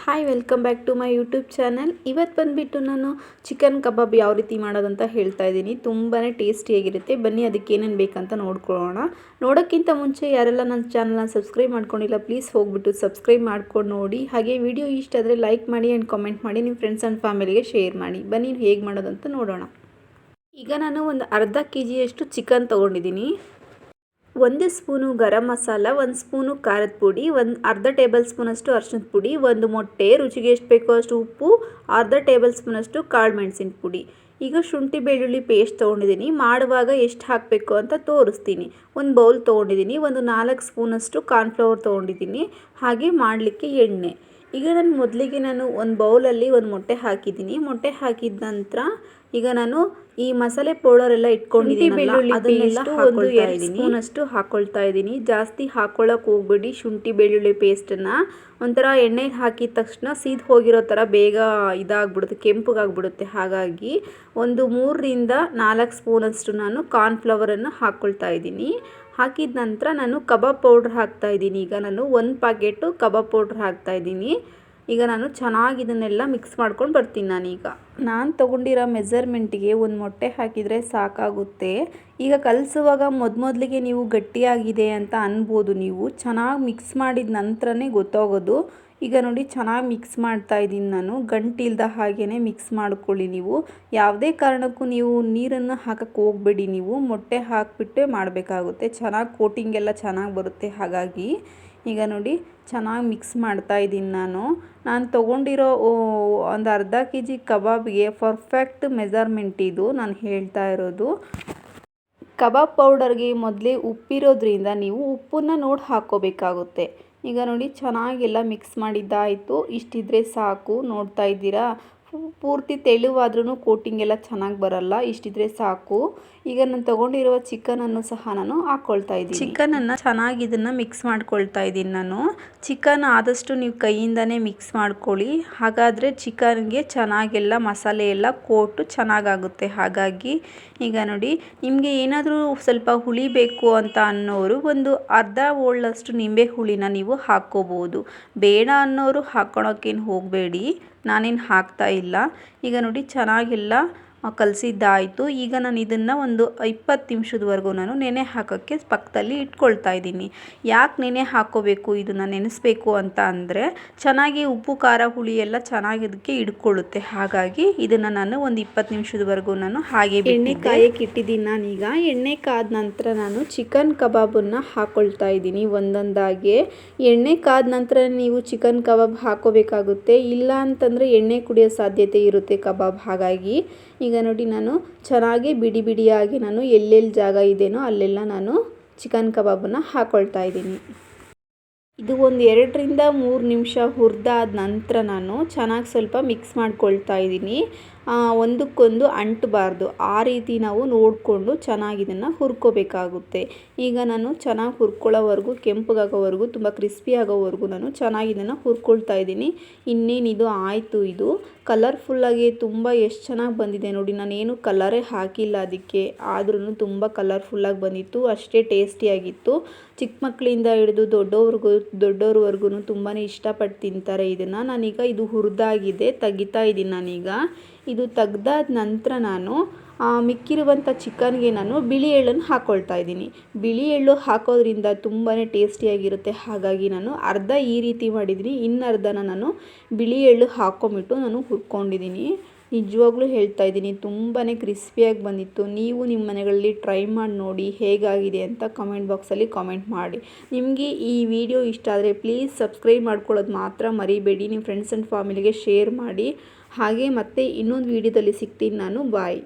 Hi welcome back to my YouTube channel. ಇವತ್ತು ಬಂದುಬಿಟ್ಟು ನಾನು ಚಿಕನ್ ಕಬಾಬ್ ಯಾವ ರೀತಿ ಮಾಡೋದಂತ ಹೇಳ್ತಾ ಇದ್ದೀನಿ. ತುಂಬಾ ಟೇಸ್ಟಿಯಾಗಿರುತ್ತೆ. ಬನ್ನಿ ಅದಕ್ಕೆ ಏನೇನು ಬೇಕಂತ ನೋಡ್ಕೊಳ್ಳೋಣ. ನೋಡೋಕ್ಕಿಂತ ಮುಂಚೆ ಯಾರೆಲ್ಲ ನನ್ನ ಚಾನಲ್ನ ಸಬ್ಸ್ಕ್ರೈಬ್ ಮಾಡ್ಕೊಂಡಿಲ್ಲ ಪ್ಲೀಸ್ ಹೋಗ್ಬಿಟ್ಟು ಸಬ್ಸ್ಕ್ರೈಬ್ ಮಾಡ್ಕೊಂಡು ನೋಡಿ. ಹಾಗೆ ವಿಡಿಯೋ ಇಷ್ಟ ಆದರೆ ಲೈಕ್ ಮಾಡಿ ಆ್ಯಂಡ್ ಕಾಮೆಂಟ್ ಮಾಡಿ ನಿಮ್ಮ ಫ್ರೆಂಡ್ಸ್ ಆ್ಯಂಡ್ ಫ್ಯಾಮಿಲಿಗೆ ಶೇರ್ ಮಾಡಿ. ಬನ್ನಿ ಹೇಗೆ ಮಾಡೋದಂತ ನೋಡೋಣ. ಈಗ ನಾನು ಒಂದು ಅರ್ಧ ಕೆಜಿಯಷ್ಟು ಚಿಕನ್ ತೊಗೊಂಡಿದ್ದೀನಿ. 1 ಸ್ಪೂನು ಗರಂ ಮಸಾಲ, 1 ಸ್ಪೂನು ಖಾರದ ಪುಡಿ, ಅರ್ಧ ಟೇಬಲ್ ಸ್ಪೂನಷ್ಟು ಅರಿಶಿಣದ ಪುಡಿ, 1 ಮೊಟ್ಟೆ, ರುಚಿಗೆ ಎಷ್ಟು ಬೇಕೋ ಅಷ್ಟು ಉಪ್ಪು, ಅರ್ಧ ಟೇಬಲ್ ಸ್ಪೂನಷ್ಟು ಕಾಳು ಮೆಣಸಿನ ಪುಡಿ. ಈಗ ಶುಂಠಿ ಬೆಳ್ಳುಳ್ಳಿ ಪೇಸ್ಟ್ ತೊಗೊಂಡಿದ್ದೀನಿ. ಮಾಡುವಾಗ ಎಷ್ಟು ಹಾಕಬೇಕು ಅಂತ ತೋರಿಸ್ತೀನಿ. ಒಂದು ಬೌಲ್ ತೊಗೊಂಡಿದ್ದೀನಿ. 4 ಸ್ಪೂನಷ್ಟು ಕಾರ್ನ್ಫ್ಲವರ್ ತೊಗೊಂಡಿದ್ದೀನಿ. ಹಾಗೆ ಮಾಡಲಿಕ್ಕೆ ಎಣ್ಣೆ. ಈಗ ಮೊದಲಿಗೆ ಒಂದು ಬೌಲಲ್ಲಿ ಒಂದು ಮೊಟ್ಟೆ ಹಾಕಿದ್ದೀನಿ. ಮೊಟ್ಟೆ ಹಾಕಿದ ನಂತರ ಈಗ ನಾನು ಈ ಮಸಾಲೆ ಪೌಡರ್ ಎಲ್ಲ ಇಟ್ಕೊಂಡಿದ್ದೀನಿ, ಅದನ್ನೆಲ್ಲ ಒಂದು 2 ಸ್ಪೂನಷ್ಟು ಹಾಕ್ಕೊಳ್ತಾ ಇದ್ದೀನಿ. ಜಾಸ್ತಿ ಹಾಕ್ಕೊಳ್ಳೋಕೆ ಹೋಗ್ಬೇಡಿ. ಶುಂಠಿ ಬೆಳ್ಳುಳ್ಳಿ ಪೇಸ್ಟನ್ನು ಒಂಥರ ಎಣ್ಣೆಗೆ ಹಾಕಿದ ತಕ್ಷಣ ಸೀದ್ ಹೋಗಿರೋ ಥರ ಬೇಗ ಇದಾಗ್ಬಿಡುತ್ತೆ, ಕೆಂಪಗಾಗ್ಬಿಡುತ್ತೆ. ಹಾಗಾಗಿ ಒಂದು 3ರಿಂದ 4 ಸ್ಪೂನಷ್ಟು ನಾನು ಕಾರ್ನ್ಫ್ಲವರನ್ನು ಹಾಕ್ಕೊಳ್ತಾ ಇದ್ದೀನಿ. ಹಾಕಿದ ನಂತರ ನಾನು ಕಬಾಬ್ ಪೌಡ್ರ್ ಹಾಕ್ತಾಯಿದ್ದೀನಿ. ಈಗ ನಾನು 1 ಪ್ಯಾಕೆಟು ಕಬಾಬ್ ಪೌಡ್ರ್ ಹಾಕ್ತಾಯಿದ್ದೀನಿ. ಈಗ ನಾನು ಚೆನ್ನಾಗಿ ಇದನ್ನೆಲ್ಲ ಮಿಕ್ಸ್ ಮಾಡ್ಕೊಂಡು ಬರ್ತೀನಿ. ನಾನು ತೊಗೊಂಡಿರೋ ಮೆಜರ್ಮೆಂಟಿಗೆ ಒಂದು ಮೊಟ್ಟೆ ಹಾಕಿದರೆ ಸಾಕಾಗುತ್ತೆ. ಈಗ ಕಲಿಸುವಾಗ ಮೊದಲಿಗೆ ನೀವು ಗಟ್ಟಿಯಾಗಿದೆ ಅಂತ ಅನ್ಬೋದು. ನೀವು ಚೆನ್ನಾಗಿ ಮಿಕ್ಸ್ ಮಾಡಿದ ನಂತರನೇ ಗೊತ್ತಾಗೋದು. ಈಗ ನೋಡಿ ಚೆನ್ನಾಗಿ ಮಿಕ್ಸ್ ಮಾಡ್ತಾ ಇದ್ದೀನಿ ನಾನು. ಗಂಟಿಲ್ದ ಹಾಗೇ ಮಿಕ್ಸ್ ಮಾಡ್ಕೊಳ್ಳಿ. ನೀವು ಯಾವುದೇ ಕಾರಣಕ್ಕೂ ನೀವು ನೀರನ್ನು ಹಾಕಕ್ಕೆ ಹೋಗಬೇಡಿ. ನೀವು ಮೊಟ್ಟೆ ಹಾಕಿಬಿಟ್ಟೆ ಮಾಡಬೇಕಾಗುತ್ತೆ. ಚೆನ್ನಾಗಿ ಕೋಟಿಂಗ್ ಎಲ್ಲ ಚೆನ್ನಾಗಿ ಬರುತ್ತೆ. ಹಾಗಾಗಿ ಈಗ ನೋಡಿ ಚೆನ್ನಾಗಿ ಮಿಕ್ಸ್ ಮಾಡ್ತಾ ಇದ್ದೀನಿ ನಾನು ತೊಗೊಂಡಿರೋ ಒಂದು ಅರ್ಧ ಕೆಜಿ ಕಬಾಬ್ಗೆ ಪರ್ಫೆಕ್ಟ್ ಮೆಜರ್ಮೆಂಟ್ ಇದು ನಾನು ಹೇಳ್ತಾ ಇರೋದು. ಕಬಾಬ್ ಪೌಡರ್ಗೆ ಮೊದಲೇ ಉಪ್ಪಿರೋದ್ರಿಂದ ನೀವು ಉಪ್ಪನ್ನು ನೋಡಿ ಹಾಕ್ಕೋಬೇಕಾಗುತ್ತೆ. ಈಗ ನೋಡಿ ಚೆನ್ನಾಗೆಲ್ಲ ಮಿಕ್ಸ್ ಮಾಡಿದ್ದಾಯಿತು. ಇಷ್ಟಿದ್ರೆ ಸಾಕು. ನೋಡ್ತಾ ಇದ್ದೀರಾ, ಪೂರ್ತಿ ತೆಳುವಾದ್ರೂ ಕೋಟಿಂಗ್ ಎಲ್ಲ ಚೆನ್ನಾಗಿ ಬರಲ್ಲ. ಇಷ್ಟಿದ್ರೆ ಸಾಕು. ಈಗ ನಾನು ತೊಗೊಂಡಿರುವ ಚಿಕನನ್ನು ಸಹ ನಾನು ಹಾಕ್ಕೊಳ್ತಾ ಇದ್ದೀನಿ. ಚಿಕನನ್ನು ಚೆನ್ನಾಗಿ ಇದನ್ನು ಮಿಕ್ಸ್ ಮಾಡ್ಕೊಳ್ತಾ ಇದ್ದೀನಿ ನಾನು. ಚಿಕನ್ ಆದಷ್ಟು ನೀವು ಕೈಯಿಂದನೇ ಮಿಕ್ಸ್ ಮಾಡ್ಕೊಳ್ಳಿ. ಹಾಗಾದರೆ ಚಿಕನ್ಗೆ ಚೆನ್ನಾಗೆಲ್ಲ ಮಸಾಲೆ ಎಲ್ಲ ಕೋಟು ಚೆನ್ನಾಗಾಗುತ್ತೆ. ಹಾಗಾಗಿ ಈಗ ನೋಡಿ, ನಿಮಗೆ ಏನಾದರೂ ಸ್ವಲ್ಪ ಹುಳಿ ಬೇಕು ಅಂತ ಅನ್ನೋರು ಒಂದು ಅರ್ಧ ಹೋಳಷ್ಟು ನಿಂಬೆ ಹುಳಿನ ನೀವು ಹಾಕ್ಕೋಬೋದು. ಬೇಡ ಅನ್ನೋರು ಹಾಕ್ಕೊಳೋಕ್ಕೇನು ಹೋಗಬೇಡಿ. ನಾನೇನು ಹಾಕ್ತಾ ಇಲ್ಲ. ಈಗ ನೋಡಿ ಚೆನ್ನಾಗೆಲ್ಲ ಕಲಸಿದ್ದಾಯಿತು. ಈಗ ನಾನು ಇದನ್ನು ಒಂದು 20 ನಿಮಿಷದವರೆಗೂ ನಾನು ನೆನೆ ಹಾಕೋಕ್ಕೆ ಪಕ್ಕದಲ್ಲಿ ಇಟ್ಕೊಳ್ತಾ ಇದ್ದೀನಿ. ಯಾಕೆ ನೆನೆ ಹಾಕ್ಕೋಬೇಕು, ಇದನ್ನು ನೆನೆಸ್ಬೇಕು ಅಂತ ಅಂದರೆ ಚೆನ್ನಾಗಿ ಉಪ್ಪು ಖಾರ ಹುಳಿ ಎಲ್ಲ ಚೆನ್ನಾಗಿ ಇದಕ್ಕೆ ಹಿಡ್ಕೊಳ್ಳುತ್ತೆ. ಹಾಗಾಗಿ ಇದನ್ನು ನಾನು ಒಂದು 20 ನಿಮಿಷದವರೆಗೂ ನಾನು ಹಾಗೆ ಎಣ್ಣೆ ಕಾಯಕ್ಕೆ ಇಟ್ಟಿದ್ದೀನಿ. ನಾನೀಗ ಎಣ್ಣೆ ಕಾದ ನಂತರ ನಾನು ಚಿಕನ್ ಕಬಾಬನ್ನು ಹಾಕ್ಕೊಳ್ತಾ ಇದ್ದೀನಿ ಒಂದೊಂದಾಗೆ. ಎಣ್ಣೆ ಕಾದ ನಂತರ ನೀವು ಚಿಕನ್ ಕಬಾಬ್ ಹಾಕ್ಕೋಬೇಕಾಗುತ್ತೆ. ಇಲ್ಲ ಅಂತಂದರೆ ಎಣ್ಣೆ ಕುಡಿಯೋ ಸಾಧ್ಯತೆ ಇರುತ್ತೆ ಕಬಾಬ್. ಹಾಗಾಗಿ ಈಗ ನೋಡಿ ನಾನು ಚೆನ್ನಾಗಿ ಬಿಡಿ ಬಿಡಿಯಾಗಿ ನಾನು ಎಲ್ಲೆಲ್ಲಿ ಜಾಗ ಇದೆಯೋ ಅಲ್ಲೆಲ್ಲ ನಾನು ಚಿಕನ್ ಕಬಾಬನ್ನು ಹಾಕ್ಕೊಳ್ತಾ ಇದ್ದೀನಿ. ಇದು ಒಂದು 2ರಿಂದ 3 ನಿಮಿಷ ಹುರಿದಾದ ನಂತರ ನಾನು ಚೆನ್ನಾಗಿ ಸ್ವಲ್ಪ ಮಿಕ್ಸ್ ಮಾಡ್ಕೊಳ್ತಾ ಇದ್ದೀನಿ. ಒಂದಕ್ಕೊಂದು ಅಂಟಬಾರ್ದು, ಆ ರೀತಿ ನಾವು ನೋಡಿಕೊಂಡು ಚೆನ್ನಾಗಿ ಇದನ್ನು ಹುರ್ಕೋಬೇಕಾಗುತ್ತೆ. ಈಗ ನಾನು ಚೆನ್ನಾಗಿ ಹುರ್ಕೊಳ್ಳೋವರೆಗೂ, ಕೆಂಪಗಾಗೋವರೆಗೂ, ತುಂಬ ಕ್ರಿಸ್ಪಿ ಆಗೋವರೆಗೂ ನಾನು ಚೆನ್ನಾಗಿ ಇದನ್ನು ಹುರ್ಕೊಳ್ತಾ ಇದ್ದೀನಿ. ಇನ್ನೇನಿದು ಆಯಿತು. ಇದು ಕಲರ್ಫುಲ್ಲಾಗಿ ತುಂಬ ಎಷ್ಟು ಚೆನ್ನಾಗಿ ಬಂದಿದೆ ನೋಡಿ. ನಾನೇನು ಕಲರೇ ಹಾಕಿಲ್ಲ ಅದಕ್ಕೆ, ಆದ್ರೂ ತುಂಬ ಕಲರ್ಫುಲ್ಲಾಗಿ ಬಂದಿತ್ತು. ಅಷ್ಟೇ ಟೇಸ್ಟಿಯಾಗಿತ್ತು. ಚಿಕ್ಕ ಮಕ್ಕಳಿಂದ ಹಿಡಿದು ದೊಡ್ಡವ್ರವರೆಗೂ ತುಂಬಾ ಇಷ್ಟಪಟ್ಟು ತಿಂತಾರೆ ಇದನ್ನು. ನಾನೀಗ ಇದು ಹುರಿದಾಗಿದೆ, ತೆಗಿತಾ ಇದ್ದೀನಿ ನಾನೀಗ. ಇದು ತೆಗ್ದಾದ ನಂತರ ನಾನು ಮಿಕ್ಕಿರುವಂಥ ಚಿಕನ್ಗೆ ನಾನು ಬಿಳಿ ಎಳ್ಳನ್ನು ಹಾಕ್ಕೊಳ್ತಾ ಇದ್ದೀನಿ. ಬಿಳಿ ಎಳ್ಳು ಹಾಕೋದ್ರಿಂದ ತುಂಬಾ ಟೇಸ್ಟಿಯಾಗಿರುತ್ತೆ. ಹಾಗಾಗಿ ನಾನು ಅರ್ಧ ಈ ರೀತಿ ಮಾಡಿದ್ದೀನಿ, ಇನ್ನರ್ಧನ ನಾನು ಬಿಳಿ ಎಳ್ಳು ಹಾಕ್ಕೊಂಬಿಟ್ಟು ನಾನು ಹುರ್ಕೊಂಡಿದ್ದೀನಿ. ನಿಜವಾಗ್ಲೂ ಹೇಳ್ತಾ ಇದ್ದೀನಿ, ತುಂಬಾ ಕ್ರಿಸ್ಪಿಯಾಗಿ ಬಂದಿತ್ತು. ನೀವು ನಿಮ್ಮ ಮನೆಗಳಲ್ಲಿ ಟ್ರೈ ಮಾಡಿ ನೋಡಿ ಹೇಗಾಗಿದೆ ಅಂತ ಕಮೆಂಟ್ ಬಾಕ್ಸಲ್ಲಿ ಕಾಮೆಂಟ್ ಮಾಡಿ. ನಿಮಗೆ ಈ ವಿಡಿಯೋ ಇಷ್ಟ ಆದರೆ ಪ್ಲೀಸ್ ಸಬ್ಸ್ಕ್ರೈಬ್ ಮಾಡ್ಕೊಳ್ಳೋದು ಮಾತ್ರ ಮರಿಬೇಡಿ. ನಿಮ್ಮ ಫ್ರೆಂಡ್ಸ್ ಆ್ಯಂಡ್ ಫ್ಯಾಮಿಲಿಗೆ ಶೇರ್ ಮಾಡಿ. ಹಾಗೆ ಮತ್ತೆ ಇನ್ನೊಂದು ವಿಡಿಯೋದಲ್ಲಿ ಸಿಗ್ತೀನಿ ನಾನು. ಬಾಯ್.